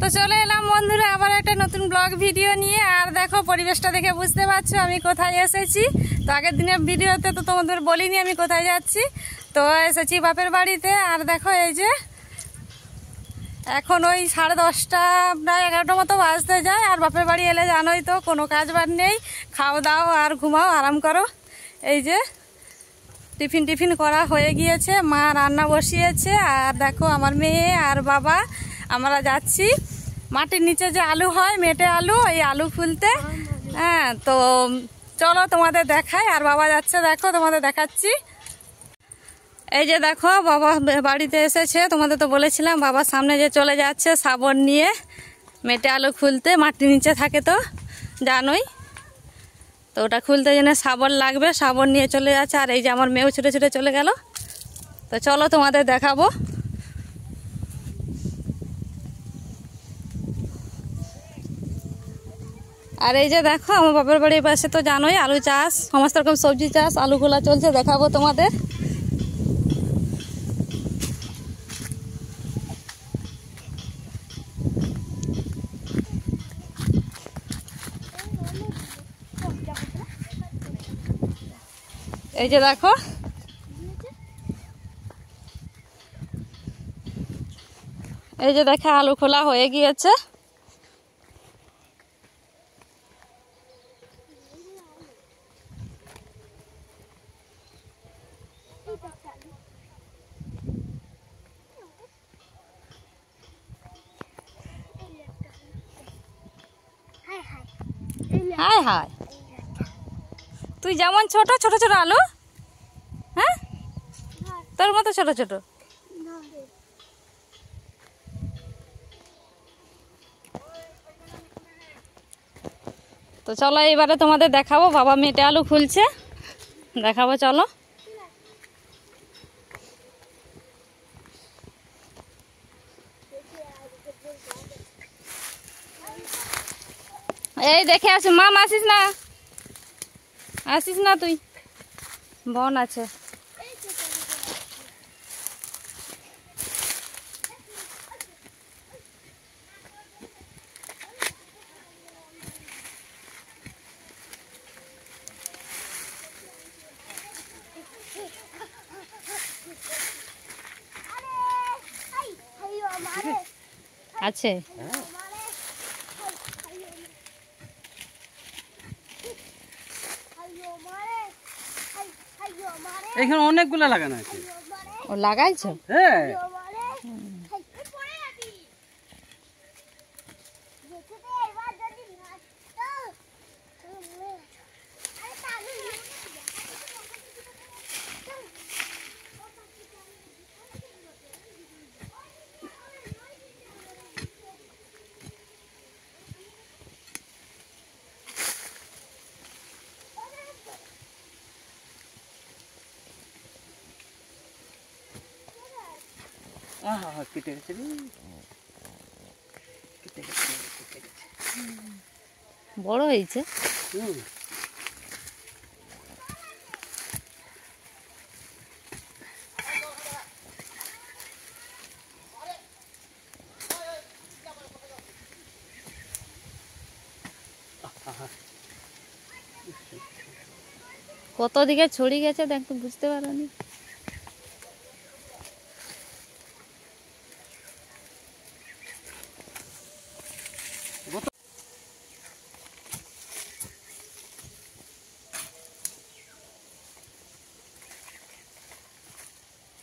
তো চলে এলাম বন্ধুরা আবার একটা নতুন ব্লগ ভিডিও নিয়ে। আর দেখো পরিবেশটা দেখে বুঝতে পারছো আমি কোথায় এসেছি। তো আগের দিনের ভিডিওতে তো তোমাদের বলিনি আমি কোথায় যাচ্ছি। তো এসেছি বাপের বাড়িতে। আর দেখো এই যে এখন ওই 10:30 প্রায় 11টার মতো বাজতে যায়। আর বাপের বাড়ি এলে জানোই তো কোনো কাজ বাজ নেই, খাও দাও আর ঘুমাও আরাম করো। এই যে টিফিন করা হয়ে গিয়েছে, মা রান্না বসিয়েছে। আর দেখো আমার মেয়ে আর বাবা আমরা যাচ্ছি মাটির নিচে যে আলু হয় মেটে আলু, এই আলু খুলতে। হ্যাঁ তো চলো তোমাদের দেখাই। আর বাবা যাচ্ছে দেখো তোমাদের দেখাচ্ছি। এই যে দেখো বাবা বাড়িতে এসেছে, তোমাদের তো বলেছিলাম বাবার সামনে যে চলে যাচ্ছে শাবল নিয়ে মেটে আলু খুলতে। মাটির নিচে থাকে তো জানোই, তো ওটা খুলতে জন্য শাবল লাগবে, শাবল নিয়ে চলে যাচ্ছে। আর এই যে আমার মেয়েও ছুটে ছুটে চলে গেল। তো চলো তোমাদের দেখাবো। আর এই যে দেখো আমার বাপের বাড়ির পাশে তো জানোই আলু চাষ, সমস্ত রকম সবজি চাষ, আলুগুলা চলছে, দেখাবো তোমাদের। এই যে দেখো এই যে দেখো আলু খোলা হয়ে গিয়েছে। হাই হাই, তুই যেমন ছোট ছোট ছোট আলু, হ্যাঁ তোর মতো ছোট ছোট। তো চলো এবারে তোমাদের দেখাবো বাবা মেটে আলু খুলছে, দেখাবো চলো। এই দেখে আসি, মাম আসিস না, আসিস না তুই, বোন আছে। আছে এখানে অনেকগুলো লাগানো আছে। ও লাগাইছো? হ্যাঁ কেটে গেছে, বড় হয়েছে। কত দিকে ছড়িয়ে গেছে দেখ তো, বুঝতে পারোনি।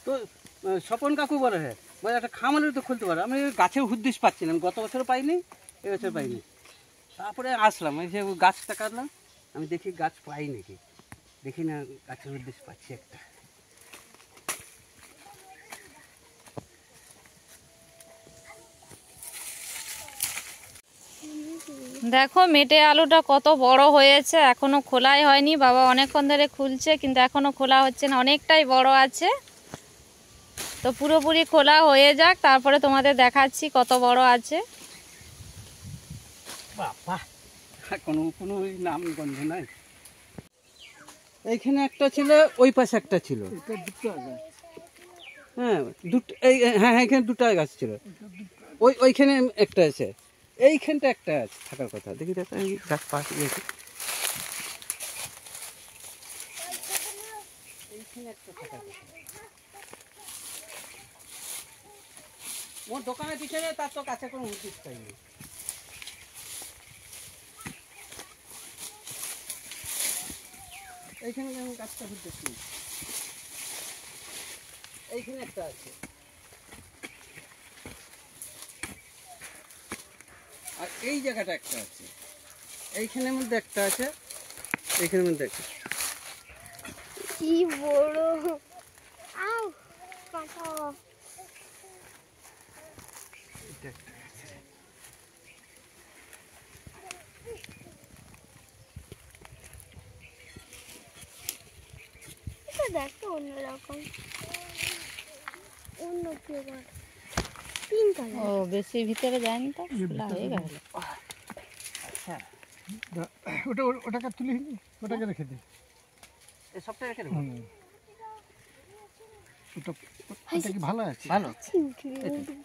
তো স্বপন কাকু বলে হ্যাঁ বলে একটা খামারে তো খুলতে পারে। আমি গাছের হুদ্দিস পাচ্ছি না, গত বছরও পাইনি, এবছর পাইনি। তারপরে আসলাম, এই যে গাছটা কাটলাম, আমি দেখি গাছ পাই নাকি, দেখি না গাছের হুদ্দিস পাচ্ছি একটা। দেখো মেটে আলুটা কত বড় হয়েছে, এখনো খোলাই হয়নি। বাবা অনেকক্ষণ ধরে খুলছে কিন্তু এখনো খোলা হচ্ছে না, অনেকটাই বড় আছে। তো পুরোপুরি খোলা হয়ে যাক তারপরে তোমাদের দেখাচ্ছি কত বড় আছে। বাবা কোনো কোনো নাম গন্ধ নাই। এইখানে একটা ছিল, ওই পাশে একটা ছিল। হ্যাঁ দুটো, এই হ্যাঁ হ্যাঁ এখানে দুটো গাছ ছিল। ওইখানে একটা আছে, এইখানটা একটা আছে থাকার কথা। দেখি দেখো এই গাছ পাশ দিয়েছে, এইখানে একটা থাকার কথা। ওর দোকানের পিছনে তার তো কাছে কোনো উদ্দেশ্য পাইনি। এইখানে যেমন গাছটা ঘুরতেছি, এইখানে একটা আছে, আর এই জায়গাটা একটা আছে, এইখানের মধ্যে একটা আছে, এইখানের মধ্যে একটা। কি বড়! আউ কাটা! এটা একটা আছে। এটা দেখতে অন্যরকম, অন্য ফ্লেভার, পিঙ্ক কালার। ও বেশি ভিতরে যায়নি তো খোলা হয়ে গেল। আচ্ছা, ওটাকে তুলে ওটাকে রেখে দিই। এই সবটা রেখে দেবো। ওটা কি ভালো আছে? ভালো।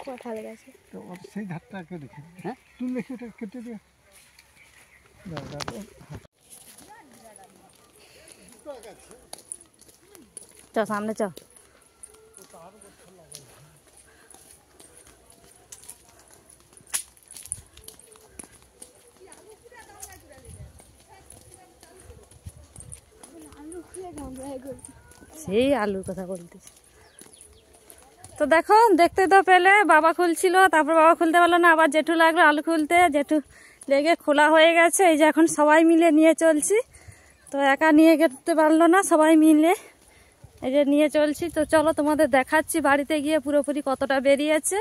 কথা লেগেছে তো ওর সেই ধারটাকে রেখে দিই। হ্যাঁ, তুই রেখে ওটা কেটে দিয়ে চ সামনে চ। সেই আলুর কথা বলতেছি। তো দেখো, দেখতে তো পেলে বাবা খুলছিল, তারপর বাবা খুলতে পারলো না, আবার জেঠু লাগলো আলু খুলতে, জেঠু লেগে খোলা হয়ে গেছে। এই যে এখন সবাই মিলে নিয়ে চলছি, তো একা নিয়ে যেতে পারলো না, সবাই মিলে এই যে নিয়ে চলছি। তো চলো তোমাদের দেখাচ্ছি বাড়িতে গিয়ে পুরোপুরি কতটা বেরিয়েছে।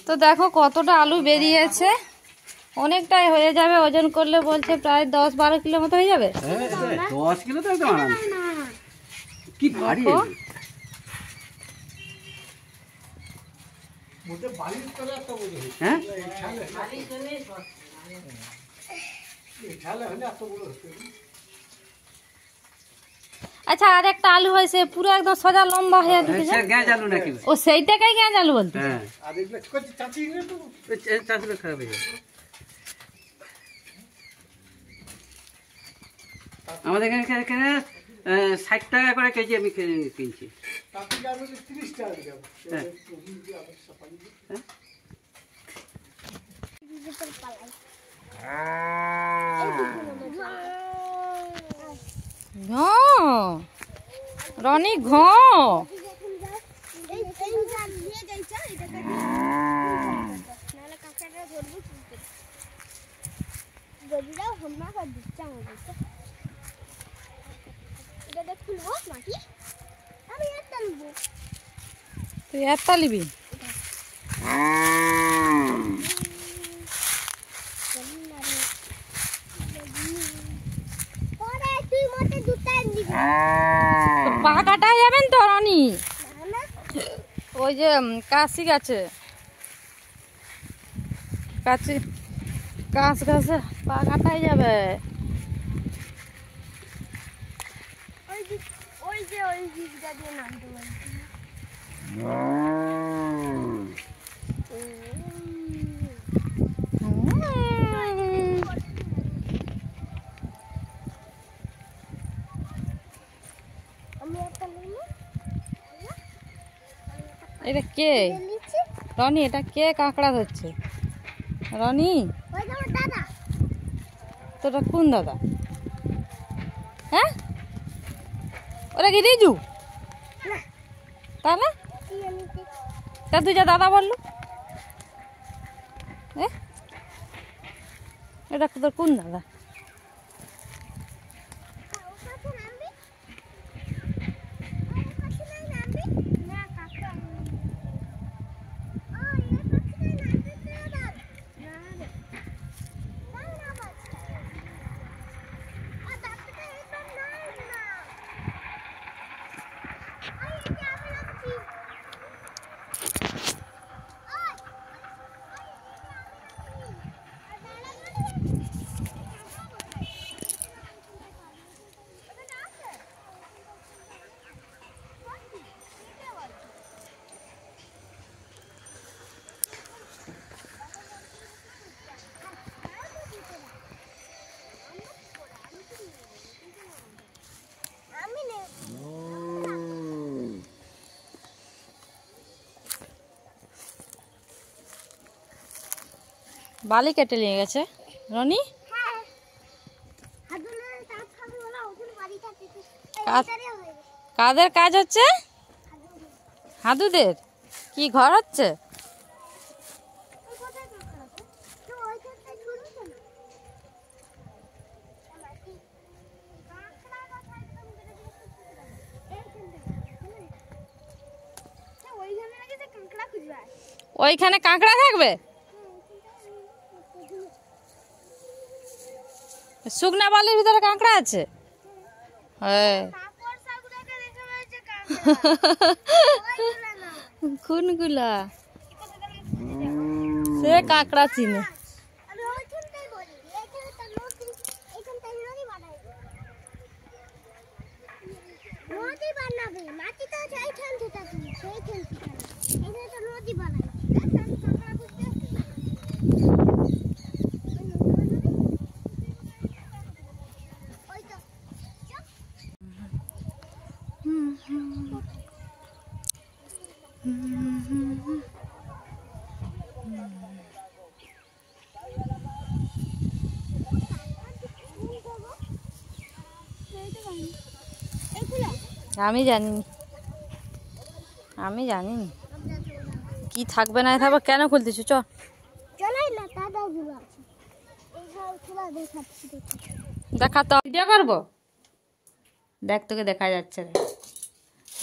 তো দেখো কতটা আলু বেরিয়েছে, অনেকটাই হয়ে যাবে, ওজন করলে বলছে প্রায় 10-12 কিলো মতো হয়ে যাবে। 10 কিলো তো একদম আরাম। কি ভারী! হ্যাঁ, আচ্ছা, আর একটা আলু হয়েছে পুরো একদম সোজা লম্বা হয়ে ঢুকেছে। গ্যাস আলু নাকি? ও সেইটাকেই কেন আলু বলতে? হ্যাঁ, আর এগুলো চাচি তো চাষগুলো খারাপ হয়ে যাবে। আমাদের এখানে 60 টাকা করে কেজি আমি কিনছি। চাচি যাবে 30 টাকা দেবো। হ্যাঁ, ডিজিটাল পালাই। ঘ রনি ঘ এই জাল নিয়ে গেছে এটাকে নালে কাঁচাটা ধরবো কি গদিরাও হাম্মা কর দিচ্ছা আমাদের এটা খুলবো মাটি আমি এটা নেব তুই একটা নিবি? পরে তুই মতে দুটা নিবি পা কাটা যাবেন তো রনি, না ওই যে কাশি গাছে কাশি কাশ গাছে পা কাটাই যাবে। ওই দিকটা দিয়ে নামতে পারছি আমি একটা নেব এটা কে নিচ্ছি রনি? এটা কে কাঁকড়া ধরছে রনি? ওই যে আমার দাদা তোটা কোন দাদা? হ্যাঁ, ওরা কি রিজু? না তাহলে কি আনিতে তা তুই যা দাদা বললু, এটা তোর কোন দাদা? ওখানে নামবি ওখানে নামবি না কাকা ও এই পাশে নামবি দাদা না রে না না বাস আ দাদা এটা না না আই এটা আমি নামছি ওই বালি কেটে নিয়ে গেছে রনি। হ্যাঁ হাদুলের কাজ খাবে বলা ওখানে বাড়িটা থেকে কাজ- কাদের কাজ হচ্ছে? হাদুদের কি ঘর হচ্ছে? ওইখানে কাঁকড়া থাকবে? শুকনা বালির ভিতরে কাঁকড়া আছে? হ্যাঁ কোনগুলা? সে কাঁকড়া চিনে। আমি জানি, আমি জানি কি থাকবে না থাকবে। কেন খুলতেছো? চ দেখা তো ভিডিও করবো। দেখ তোকে দেখা যাচ্ছে না,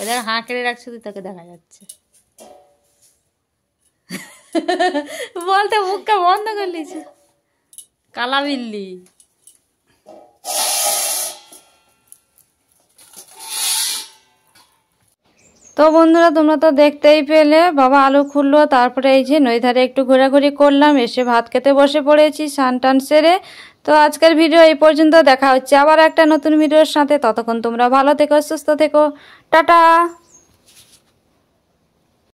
দেখ হাঁ কেড়ে রাখছো তুই, তোকে দেখা যাচ্ছে। বলতে মুখটা বন্ধ করে লিছে কালা বিল্লি। তো বন্ধুরা তোমরা তো দেখতেই পেলে, বাবা আলু খুললো, তারপরে এই যে নই ধারে একটু ঘোরাঘুরি করলাম, এসে ভাত খেতে বসে পড়েছি স্নান টান সেরে। তো আজকের ভিডিও এই পর্যন্ত, দেখা হচ্ছে আবার একটা নতুন ভিডিওর সাথে। ততক্ষণ তোমরা ভালো থেকো, সুস্থ থেকো, টাটা।